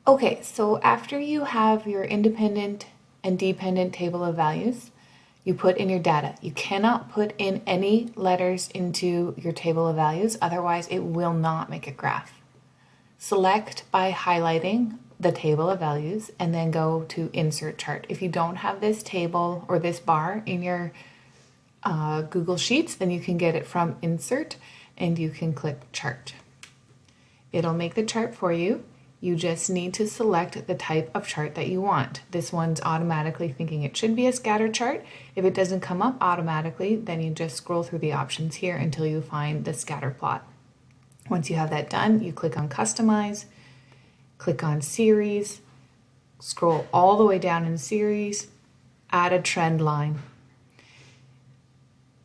Okay, so after you have your independent and dependent table of values, you put in your data. You cannot put in any letters into your table of values, otherwise it will not make a graph. Select by highlighting the table of values and then go to Insert Chart. If you don't have this table or this bar in your Google Sheets, then you can get it from Insert and you can click Chart. It'll make the chart for you. You just need to select the type of chart that you want. This one's automatically thinking it should be a scatter chart. If it doesn't come up automatically, then you just scroll through the options here until you find the scatter plot. Once you have that done, you click on Customize, click on Series, scroll all the way down in Series, add a trend line.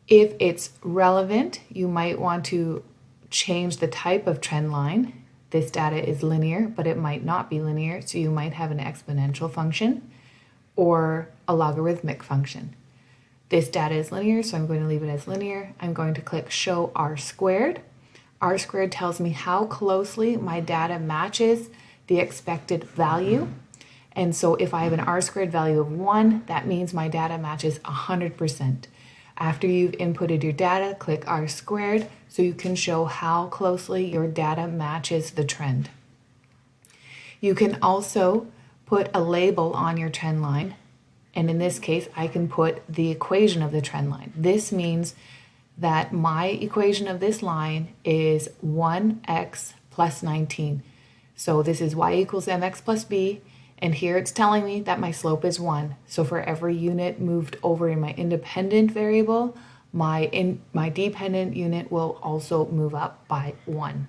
If it's relevant, you might want to change the type of trend line. This data is linear, but it might not be linear, so you might have an exponential function or a logarithmic function. This data is linear, so I'm going to leave it as linear. I'm going to click Show R squared. R squared tells me how closely my data matches the expected value. And so if I have an R squared value of 1, that means my data matches 100%. After you've inputted your data, click R squared so you can show how closely your data matches the trend. You can also put a label on your trend line, and in this case, I can put the equation of the trend line. This means that my equation of this line is 1x plus 19. So this is y equals mx plus b, and here it's telling me that my slope is 1. So for every unit moved over in my independent variable, my dependent unit will also move up by 1.